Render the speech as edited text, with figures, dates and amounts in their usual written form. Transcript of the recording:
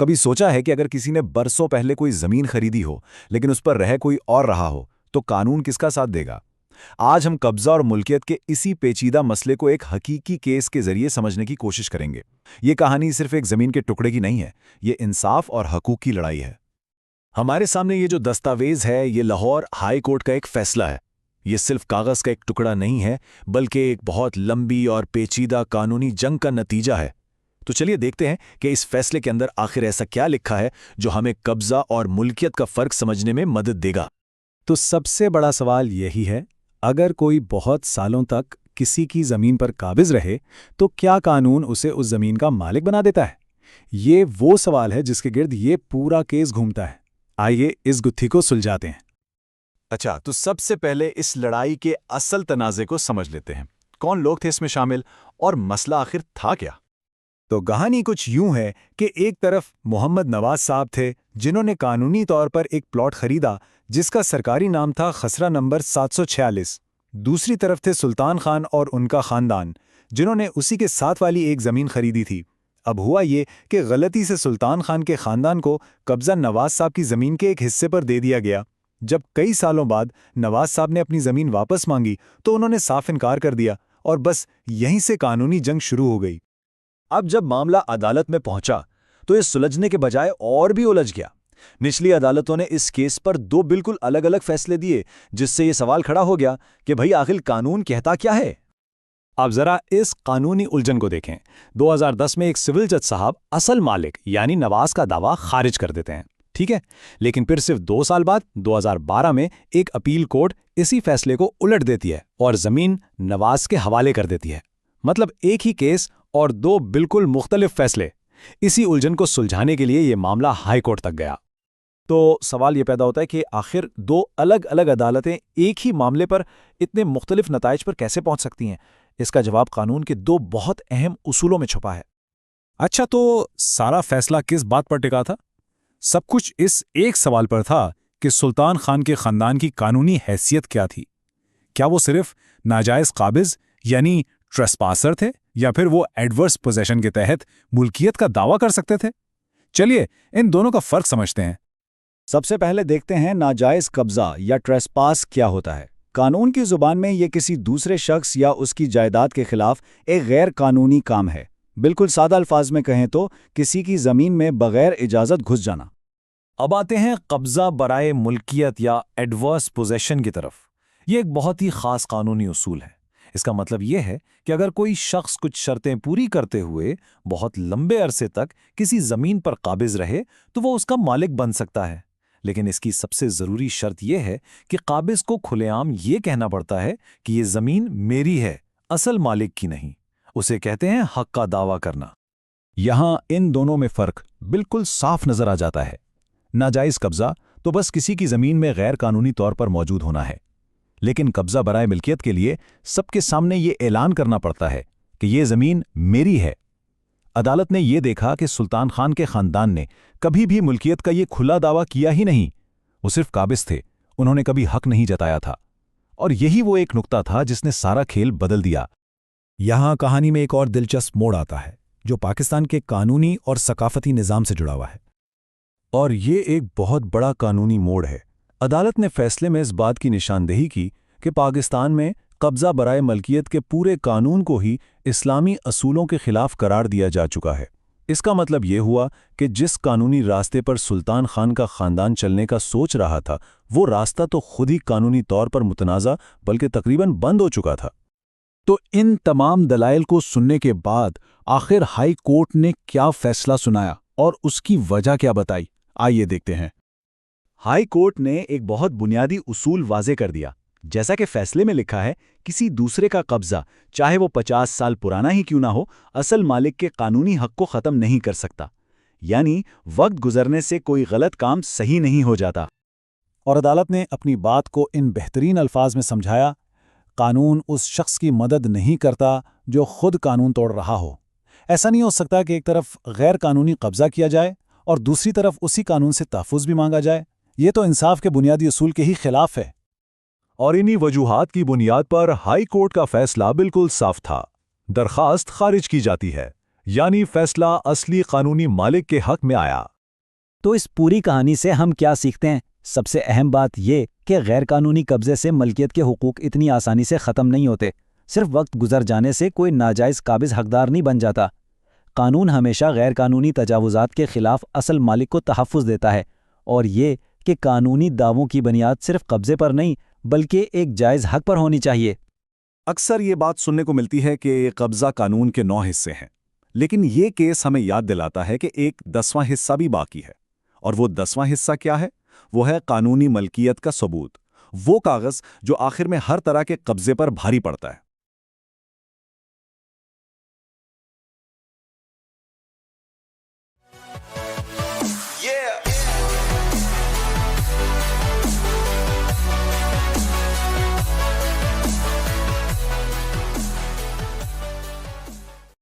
कभी सोचा है कि अगर किसी ने बरसों पहले कोई जमीन खरीदी हो लेकिन उस पर रह कोई और रहा हो तो कानून किसका साथ देगा? आज हम कब्जा और मुल्कियत के इसी पेचीदा मसले को एक हकीकी केस के जरिए समझने की कोशिश करेंगे। ये कहानी सिर्फ एक जमीन के टुकड़े की नहीं है, ये इंसाफ और हकूक की लड़ाई है। हमारे सामने ये जो दस्तावेज है ये लाहौर हाई कोर्ट का एक फैसला है। ये सिर्फ कागज का एक टुकड़ा नहीं है बल्कि एक बहुत लंबी और पेचीदा कानूनी जंग का नतीजा है। तो चलिए देखते हैं कि इस फैसले के अंदर आखिर ऐसा क्या लिखा है जो हमें कब्जा और मुल्कियत का फर्क समझने में मदद देगा। तो सबसे बड़ा सवाल यही है, अगर कोई बहुत सालों तक किसी की जमीन पर काबिज रहे तो क्या कानून उसे उस जमीन का मालिक बना देता है? ये वो सवाल है जिसके गिर्द ये पूरा केस घूमता है। आइए इस गुत्थी को सुलझाते हैं। अच्छा, तो सबसे पहले इस लड़ाई के असल तनाज़े को समझ लेते हैं। कौन लोग थे इसमें शामिल और मसला आखिर था क्या? तो कहानी कुछ यूं है कि एक तरफ मोहम्मद नवाज साहब थे जिन्होंने कानूनी तौर पर एक प्लॉट खरीदा जिसका सरकारी नाम था खसरा नंबर 746। दूसरी तरफ थे सुल्तान खान और उनका खानदान जिन्होंने उसी के साथ वाली एक ज़मीन खरीदी थी। अब हुआ ये कि गलती से सुल्तान खान के खानदान को कब्जा नवाज साहब की ज़मीन के एक हिस्से पर दे दिया गया। जब कई सालों बाद नवाज साहब ने अपनी ज़मीन वापस मांगी तो उन्होंने साफ इनकार कर दिया और बस यहीं से कानूनी जंग शुरू हो गई। अब जब मामला अदालत में पहुंचा तो ये सुलझने के बजाय और भी उलझ गया। निचली अदालतों ने इस केस पर दो बिल्कुल अलग अलग फैसले दिए, जिससे ये सवाल खड़ा हो गया कि भाई आखिर कानून कहता क्या है। अब जरा इस कानूनी उलझन को देखें। 2010 में एक सिविल जज साहब असल मालिक यानी नवाज का दावा खारिज कर देते हैं, ठीक है। लेकिन फिर सिर्फ 2 साल बाद 2012 में एक अपील कोर्ट इसी फैसले को उलट देती है और जमीन नवाज के हवाले कर देती है। मतलब एक ही केस और दो बिल्कुल मुख्तलिफ फैसले। इसी उलझन को सुलझाने के लिए यह मामला हाई कोर्ट तक गया। तो सवाल यह पैदा होता है कि आखिर दो अलग अलग अदालतें एक ही मामले पर इतने मुख्तलिफ नताइज पर कैसे पहुंच सकती हैं? इसका जवाब कानून के दो बहुत अहम उसूलों में छुपा है। अच्छा, तो सारा फैसला किस बात पर टिका था? सब कुछ इस एक सवाल पर था कि सुल्तान खान के खानदान की कानूनी हैसियत क्या थी। क्या वो सिर्फ नाजायज काबिज यानी ट्रेसपासर थे या फिर वो एडवर्स पोजेशन के तहत मुल्कियत का दावा कर सकते थे? चलिए इन दोनों का फर्क समझते हैं। सबसे पहले देखते हैं नाजायज कब्जा या ट्रेसपास क्या होता है। कानून की जुबान में ये किसी दूसरे शख्स या उसकी जायदाद के खिलाफ एक गैर कानूनी काम है। बिल्कुल सादा अल्फाज में कहें तो किसी की जमीन में बगैर इजाजत घुस जाना। अब आते हैं कब्जा बराए मुल्कियत या एडवर्स पोजेशन की तरफ। ये एक बहुत ही खास कानूनी उसूल है। इसका मतलब यह है कि अगर कोई शख्स कुछ शर्तें पूरी करते हुए बहुत लंबे अरसे तक किसी जमीन पर काबिज रहे तो वो उसका मालिक बन सकता है। लेकिन इसकी सबसे जरूरी शर्त यह है कि काबिज को खुलेआम ये कहना पड़ता है कि ये जमीन मेरी है, असल मालिक की नहीं। उसे कहते हैं हक का दावा करना। यहां इन दोनों में फर्क बिल्कुल साफ नजर आ जाता है। नाजायज कब्जा तो बस किसी की जमीन में गैर कानूनी तौर पर मौजूद होना है, लेकिन कब्जा बराए मिल्कियत के लिए सबके सामने ये ऐलान करना पड़ता है कि ये जमीन मेरी है। अदालत ने यह देखा कि सुल्तान खान के खानदान ने कभी भी मुल्कियत का ये खुला दावा किया ही नहीं। वो सिर्फ काबिज थे, उन्होंने कभी हक नहीं जताया था। और यही वो एक नुक्ता था जिसने सारा खेल बदल दिया। यहां कहानी में एक और दिलचस्प मोड़ आता है जो पाकिस्तान के कानूनी और सकाफती निज़ाम से जुड़ा हुआ है। और ये एक बहुत बड़ा कानूनी मोड़ है। अदालत ने फैसले में इस बात की निशानदेही की कि पाकिस्तान में कब्जा बराए मलकियत के पूरे कानून को ही इस्लामी असूलों के खिलाफ करार दिया जा चुका है। इसका मतलब ये हुआ कि जिस कानूनी रास्ते पर सुल्तान खान का खानदान चलने का सोच रहा था, वो रास्ता तो खुद ही कानूनी तौर पर मुतनाज़ा बल्कि तकरीबन बंद हो चुका था। तो इन तमाम दलाइल को सुनने के बाद आखिर हाई कोर्ट ने क्या फैसला सुनाया और उसकी वजह क्या बताई? आइए देखते हैं। हाई कोर्ट ने एक बहुत बुनियादी उसूल वाजे कर दिया। जैसा कि फैसले में लिखा है, किसी दूसरे का कब्जा चाहे वो 50 साल पुराना ही क्यों ना हो, असल मालिक के कानूनी हक को ख़त्म नहीं कर सकता। यानी वक्त गुजरने से कोई गलत काम सही नहीं हो जाता। और अदालत ने अपनी बात को इन बेहतरीन अल्फाज में समझाया, कानून उस शख्स की मदद नहीं करता जो खुद कानून तोड़ रहा हो। ऐसा नहीं हो सकता कि एक तरफ गैर कानूनी कब्जा किया जाए और दूसरी तरफ उसी कानून से तहफ़्फ़ुज़ भी मांगा जाए। ये तो इंसाफ के बुनियादी उसूल के ही खिलाफ है। और इन्हीं वजूहात की बुनियाद पर हाई कोर्ट का फैसला बिल्कुल साफ था। दरखास्त खारिज की जाती है। यानी फैसला असली कानूनी मालिक के हक में आया। तो इस पूरी कहानी से हम क्या सीखते हैं? सबसे अहम बात ये कि गैरकानूनी कब्जे से मलकियत के हुकूक इतनी आसानी से ख़त्म नहीं होते। सिर्फ वक्त गुजर जाने से कोई नाजायज़ काबिज़ हकदार नहीं बन जाता। कानून हमेशा गैरकानूनी तजावुज़ात के ख़िलाफ़ असल मालिक को तहफ़्फ़ुज़ देता है, और ये कि कानूनी दावों की बुनियाद सिर्फ कब्ज़े पर नहीं बल्कि एक जायज़ हक पर होनी चाहिए। अक्सर ये बात सुनने को मिलती है कि कब्ज़ा कानून के 9 हिस्से हैं, लेकिन ये केस हमें याद दिलाता है कि एक 10वां हिस्सा भी बाकी है। और वो 10वां हिस्सा क्या है? वो है कानूनी मलकियत का सबूत, वो कागज़ जो आखिर में हर तरह के कब्ज़े पर भारी पड़ता है।